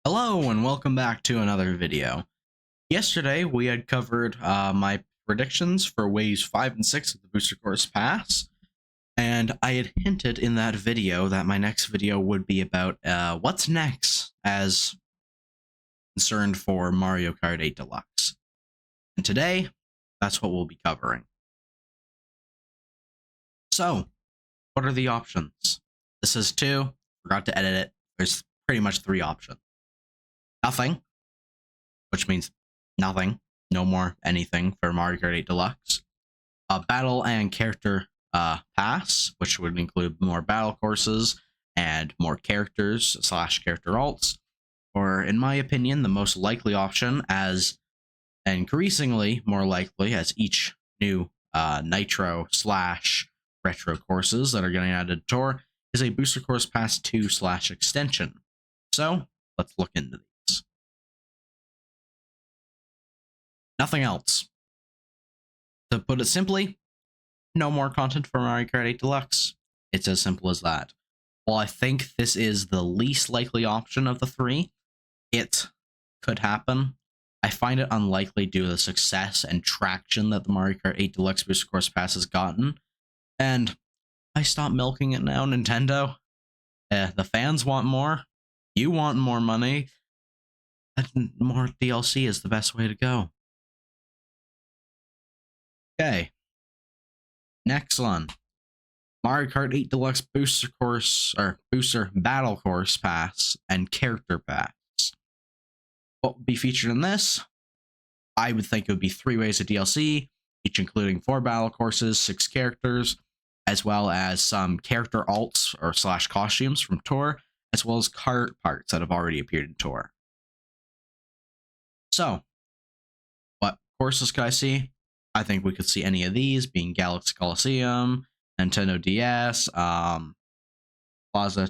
Hello and welcome back to another video. Yesterday we had covered my predictions for waves 5 and 6 of the Booster Course Pass, and I had hinted in that video that my next video would be about what's next as concerned for Mario Kart 8 Deluxe. And today, that's what we'll be covering. So, what are the options? This is 2, forgot to edit it. There's pretty much 3 options. Nothing, which means nothing, no more anything for Mario Kart 8 Deluxe. A battle and character pass, which would include more battle courses and more characters / character alts. Or, in my opinion, the most likely option, as increasingly more likely as each new Nitro / retro courses that are getting added to Tour, is a Booster Course Pass 2 / extension. So, let's look into these. Nothing else. To put it simply, no more content for Mario Kart 8 Deluxe. It's as simple as that. While I think this is the least likely option of the 3, it could happen. I find it unlikely due to the success and traction that the Mario Kart 8 Deluxe Booster Course Pass has gotten. And I stop milking it now, Nintendo. The fans want more. You want more money. And more DLC is the best way to go. Okay. Next one. Mario Kart 8 Deluxe Booster Course, or Booster Battle Course Pass and Character Pass. What would be featured in this? I would think it would be 3 waves of DLC, each including 4 battle courses, 6 characters, as well as some character alts or / costumes from Tour, as well as kart parts that have already appeared in Tour. So, what courses could I see? I think we could see any of these, being Galaxy Coliseum, Nintendo DS, Plaza,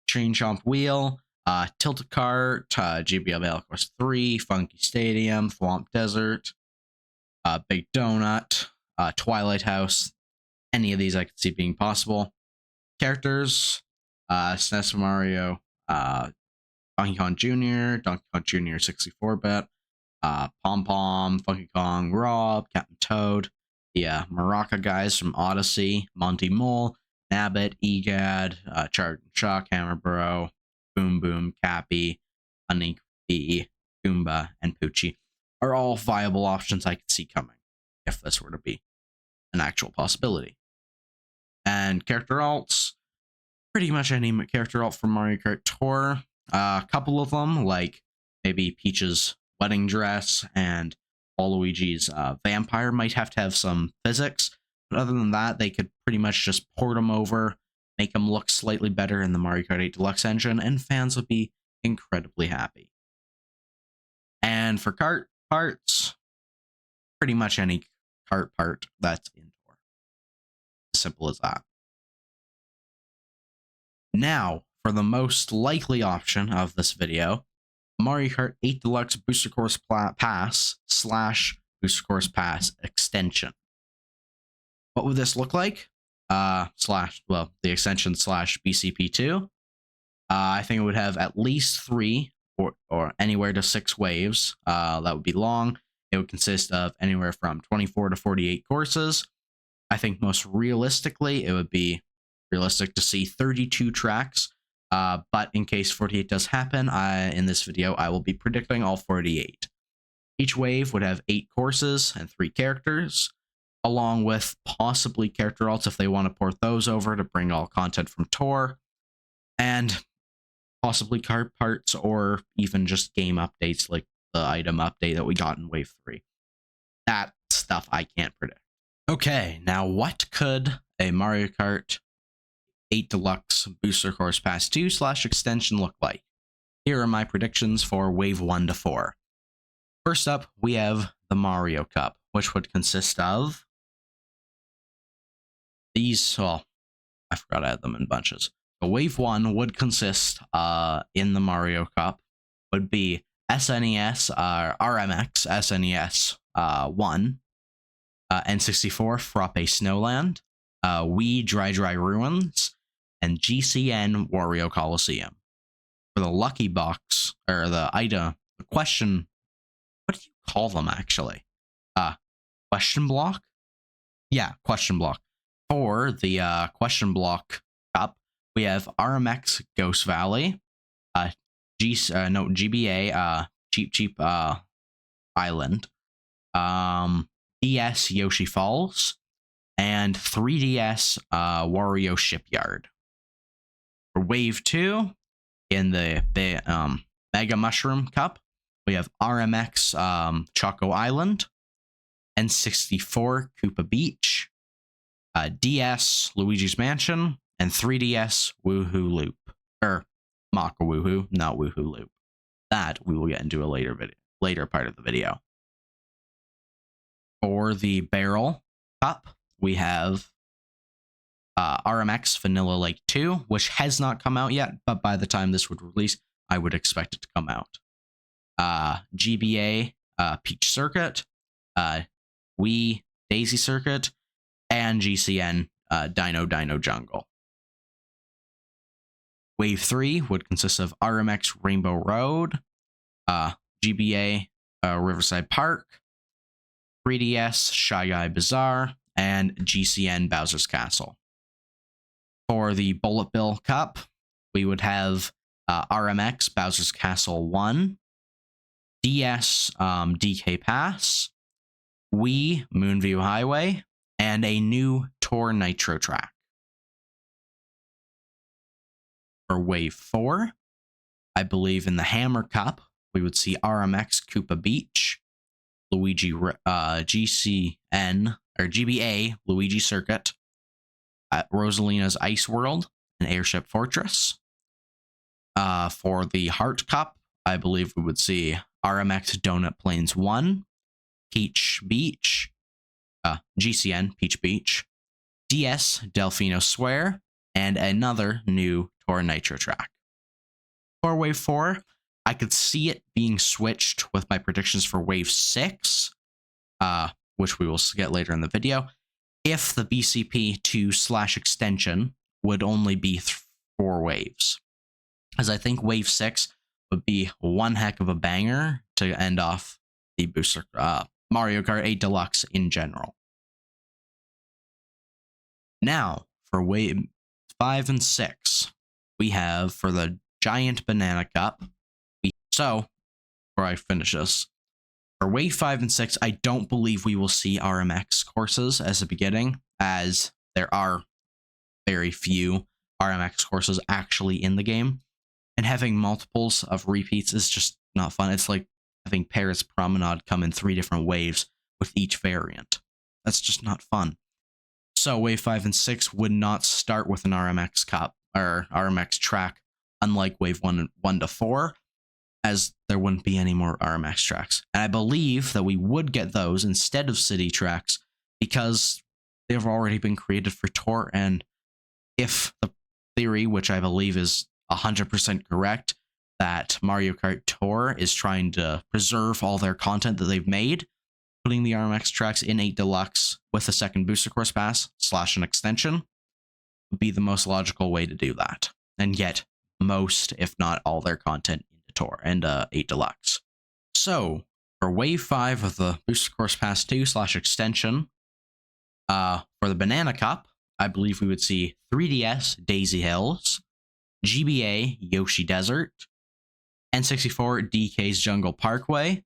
Train Chomp Wheel, Tilted Kart, GBL Battle Course 3, Funky Stadium, Thwomp Desert, Big Donut, Twilight House. Any of these I could see being possible. Characters, SNES Mario, Donkey Kong Jr., Donkey Kong Jr. 64-bit, Pom Pom, Funky Kong, Rob, Captain Toad, the Maraca guys from Odyssey, Monty Mole, Nabbit, Egad, Charge and Shock, Hammer Bro, Boom Boom, Cappy, Honey Bee, Goomba, and Poochie are all viable options I could see coming if this were to be an actual possibility. And character alts, pretty much any character alt from Mario Kart Tour. A couple of them, like maybe Peach's wedding dress and Waluigi's vampire, might have to have some physics. But other than that, they could pretty much just port them over, make them look slightly better in the Mario Kart 8 Deluxe engine, and fans would be incredibly happy. And for kart parts, pretty much any kart part that's in Tour. As simple as that. Now, for the most likely option of this video, Mario Kart 8 Deluxe Booster Course Pass / Booster Course Pass extension. What would this look like? The extension / BCP2. I think it would have at least 3 or anywhere to 6 waves. That would be long. It would consist of anywhere from 24 to 48 courses. I think most realistically, it would be realistic to see 32 tracks. But in case 48 does happen, in this video, I will be predicting all 48. Each wave would have 8 courses and 3 characters, along with possibly character alts if they want to port those over to bring all content from Tour, and possibly kart parts or even just game updates like the item update that we got in Wave 3. That stuff I can't predict. Okay, now what could a Mario Kart 8 Deluxe Booster Course Pass 2 / extension look like? Here are my predictions for Wave 1 to 4. First up, we have the Mario Cup, which would consist of these, well, I forgot to add them in bunches. So Wave 1 would consist, in the Mario Cup, would be SNES, RMX, SNES 1, N64, Frappe Snowland, Wii Dry Ruins, and GCN Wario Coliseum. for the lucky box, or the item, the question, what do you call them actually? Question block? Yeah, question block. For the question block cup, we have RMX Ghost Valley, GBA, Cheap Island, DS Yoshi Falls, and 3DS Wario Shipyard. For Wave 2, in the Mega Mushroom Cup, we have RMX Choco Island, N64 Koopa Beach, DS Luigi's Mansion, and 3DS Woohoo Loop. Or Maka Woohoo, not Woohoo Loop. That we will get into a later part of the video. For the Barrel Cup, we have RMX Vanilla Lake 2, which has not come out yet, but by the time this would release, I would expect it to come out. GBA Peach Circuit, Wii Daisy Circuit, and GCN Dino Jungle. Wave 3 would consist of RMX Rainbow Road, GBA Riverside Park, 3DS Shy Guy Bazaar, and GCN Bowser's Castle. For the Bullet Bill Cup, we would have RMX Bowser's Castle 1, DS DK Pass, Wii Moonview Highway, and a new Tour Nitro track. For Wave 4, I believe in the Hammer Cup, we would see RMX Koopa Beach, Luigi GCN, or GBA Luigi Circuit, Rosalina's Ice World, and Airship Fortress. For the Heart Cup, I believe we would see RMX Donut Plains 1, Peach Beach, GCN Peach Beach, DS Delfino Square, and another new Tour Nitro track. For Wave 4, I could see it being switched with my predictions for Wave 6, which we will get later in the video, if the BCP 2/extension would only be 4 waves. As I think Wave 6 would be one heck of a banger to end off the booster Mario Kart 8 Deluxe in general. Now, for Wave 5 and 6, we have for the Giant Banana Cup. So, before I finish this, for Wave 5 and 6, I don't believe we will see RMX courses as a beginning, as there are very few RMX courses actually in the game. And having multiples of repeats is just not fun. It's like having Paris Promenade come in 3 different waves with each variant. That's just not fun. So Wave 5 and 6 would not start with an RMX Cup or RMX track, unlike Wave 1 to 4, as there wouldn't be any more RMX tracks. And I believe that we would get those instead of city tracks because they've already been created for Tour. And if the theory, which I believe is 100% correct, that Mario Kart Tour is trying to preserve all their content that they've made, putting the RMX tracks in 8 Deluxe with a second booster course pass / an extension would be the most logical way to do that, and get most, if not all, their content into Tour and 8 Deluxe. So for Wave 5 of the booster course pass 2 / extension, for the Banana Cup, I believe we would see 3DS Daisy Hills, GBA Yoshi Desert, N64 DK's Jungle Parkway,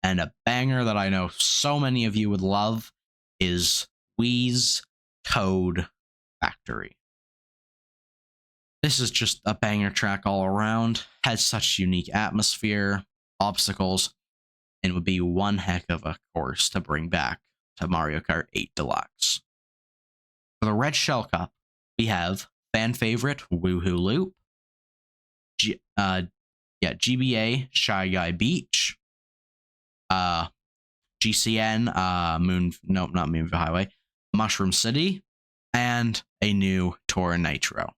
and a banger that I know so many of you would love is Wii's Toad Factory. This is just a banger track all around, has such unique atmosphere, obstacles, and would be one heck of a course to bring back to Mario Kart 8 Deluxe. For the Red Shell Cup, we have fan favorite Woohoo Loop, GBA Shy Guy Beach, GCN not Moonview Highway, Mushroom City, and a new Tour Nitro.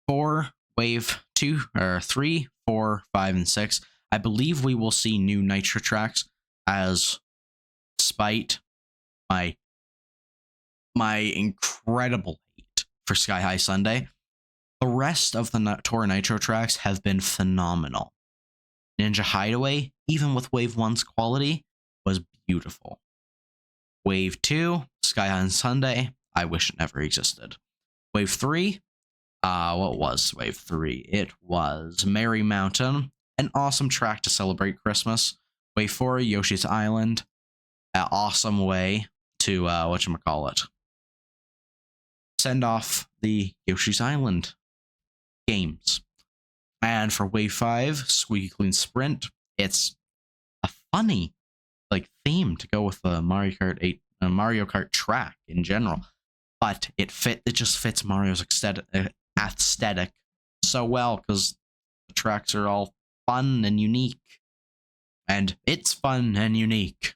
For Wave 2 or 3, 4, 5, and 6, I believe we will see new Nitro tracks, as despite my incredible hate for Sky High Sunday, The rest of the Tour Nitro tracks have been phenomenal. Ninja Hideaway, even with Wave 1's quality, was beautiful. Wave 2, Sky High Sunday, I wish it never existed. Wave 3, what was Wave 3? It was Merry Mountain, an awesome track to celebrate Christmas. Wave 4, Yoshi's Island, an awesome way to, whatchamacallit, send off the Yoshi's Island games. And for Wave 5, Squeaky Clean Sprint, it's a funny theme to go with the Mario Kart track in general, but it just fits Mario's aesthetic so well because the tracks are all fun and unique, and it's fun and unique.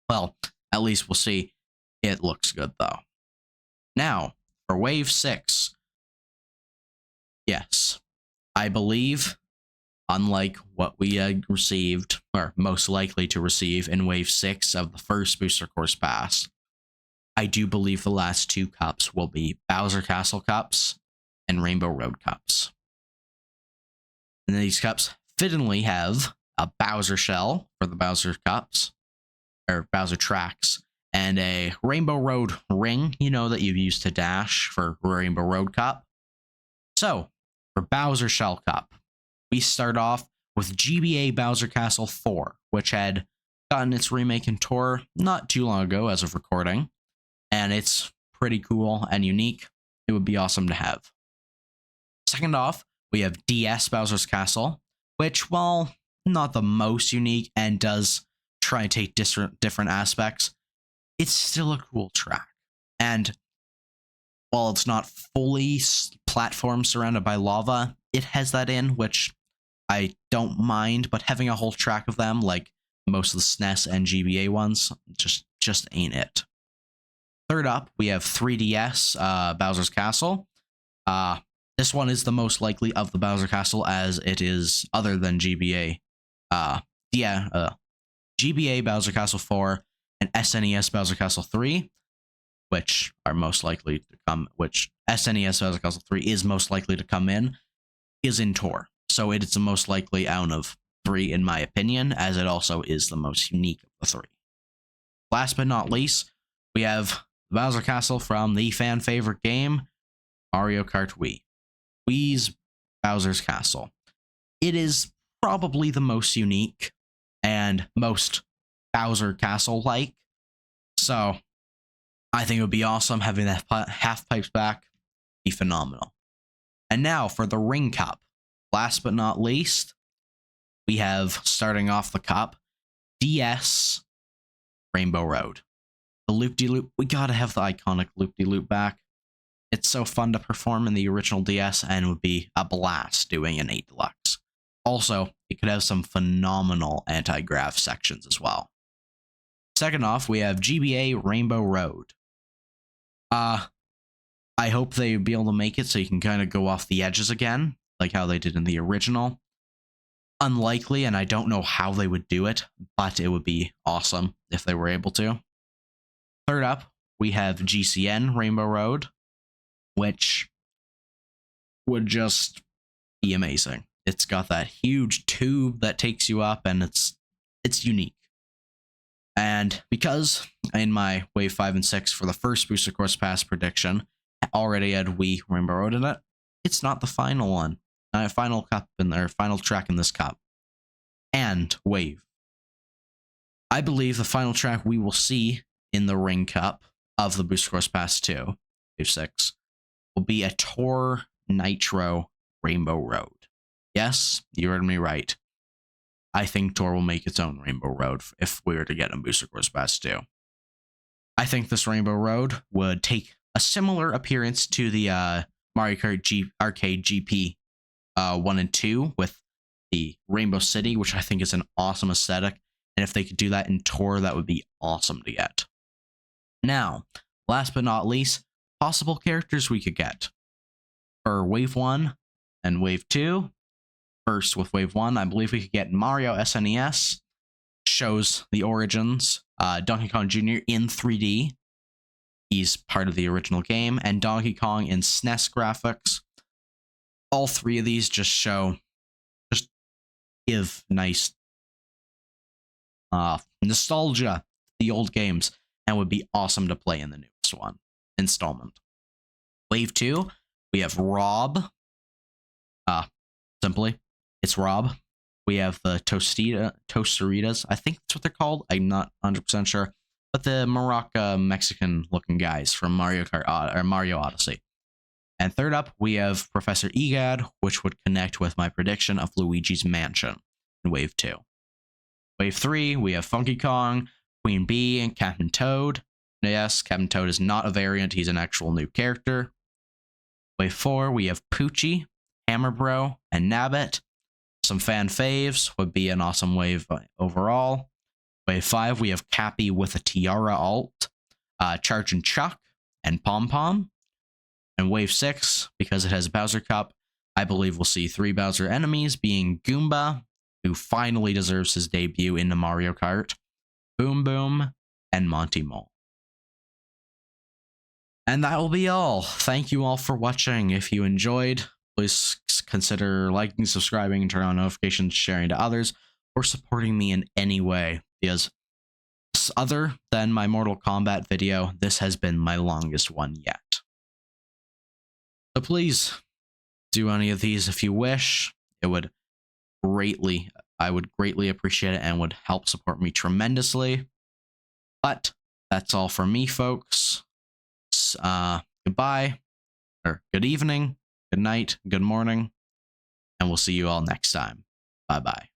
Well, at least we'll see. It looks good though. Now for Wave 6, yes, I believe, unlike what we received, or most likely to receive in Wave 6 of the first Booster Course Pass, I do believe the last 2 cups will be Bowser Castle Cups and Rainbow Road Cups. And these cups fittingly have a Bowser Shell for the Bowser Cups, or Bowser Tracks, and a Rainbow Road ring, that you use to dash for Rainbow Road Cup. So, for Bowser Shell Cup, we start off with GBA Bowser Castle 4, which had gotten its remake and tour not too long ago as of recording, and it's pretty cool and unique. It would be awesome to have. Second off, we have DS Bowser's Castle, which, while not the most unique and does try and take different aspects, it's still a cool track. And while it's not fully platform surrounded by lava, it has that in, which I don't mind, but having a whole track of them, like most of the SNES and GBA ones, just ain't it. Third up, we have 3DS Bowser's Castle. This one is the most likely of the Bowser Castle, as it is other than GBA. GBA Bowser Castle 4 and SNES Bowser Castle 3, which are most likely to come, which SNES Bowser Castle 3 is most likely to come in, is in tour. So it is the most likely out of 3, in my opinion, as it also is the most unique of the 3. Last but not least, we have Bowser Castle from the fan favorite game, Mario Kart Wii. Wii's Bowser's Castle. It is probably the most unique and most Bowser Castle-like. So I think it would be awesome having that half pipes back. Be phenomenal. And now for the Ring Cup. Last but not least, we have, starting off the cup, DS Rainbow Road. The loop-de-loop, we gotta have the iconic loop-de-loop back. It's so fun to perform in the original DS and would be a blast doing an 8 Deluxe. Also, it could have some phenomenal anti-grav sections as well. Second off, we have GBA Rainbow Road. I hope they be able to make it so you can kind of go off the edges again, like how they did in the original. Unlikely, and I don't know how they would do it, but it would be awesome if they were able to. Third up, we have GCN Rainbow Road, which would just be amazing. It's got that huge tube that takes you up, and it's unique. And because in my Wave 5 and 6 for the first Booster Course Pass prediction already had Wii Rainbow Road in it, it's not the final one. Final cup in their final track in this cup. And Wave. I believe the final track we will see in the Ring Cup of the Booster Course Pass 2, Wave 6, will be a Tour Nitro Rainbow Road. Yes, you heard me right. I think Tour will make its own Rainbow Road if we were to get a Booster Course Pass 2. I think this Rainbow Road would take a similar appearance to the Mario Kart Arcade GP 1 and 2 with the Rainbow City, which I think is an awesome aesthetic. And if they could do that in Tour, that would be awesome to get. Now, last but not least, possible characters we could get. For Wave 1 and Wave 2, first with Wave 1, I believe we could get Mario SNES, shows the origins, Donkey Kong Jr. in 3D. He's part of the original game, and Donkey Kong in SNES graphics. all three of these just give nice nostalgia to the old games and would be awesome to play in the newest one installment. Wave 2, we have Rob. Simply, it's Rob. We have the Tosteritas. I think that's what they're called. I'm not 100% sure. But the Maraca Mexican looking guys from Mario Kart or Mario Odyssey. And third up, we have Professor Egad, which would connect with my prediction of Luigi's Mansion in Wave 2. Wave 3, we have Funky Kong, Queen Bee, and Captain Toad. Now, yes, Captain Toad is not a variant, he's an actual new character. Wave 4, we have Poochie, Hammer Bro, and Nabbit. Some fan faves would be an awesome wave overall. Wave 5, we have Cappy with a Tiara alt, Charge and Chuck, and Pom Pom. And Wave 6, because it has Bowser Cup, I believe we'll see 3 Bowser enemies, being Goomba, who finally deserves his debut in the Mario Kart, Boom Boom, and Monty Mole. And that will be all. Thank you all for watching. If you enjoyed, please consider liking, subscribing, and turn on notifications, sharing to others, or supporting me in any way, because other than my Mortal Kombat video, this has been my longest one yet. So please do any of these if you wish. I would greatly appreciate it and would help support me tremendously. But that's all from me, folks. Goodbye, or good evening, good night, good morning, and we'll see you all next time. Bye-bye.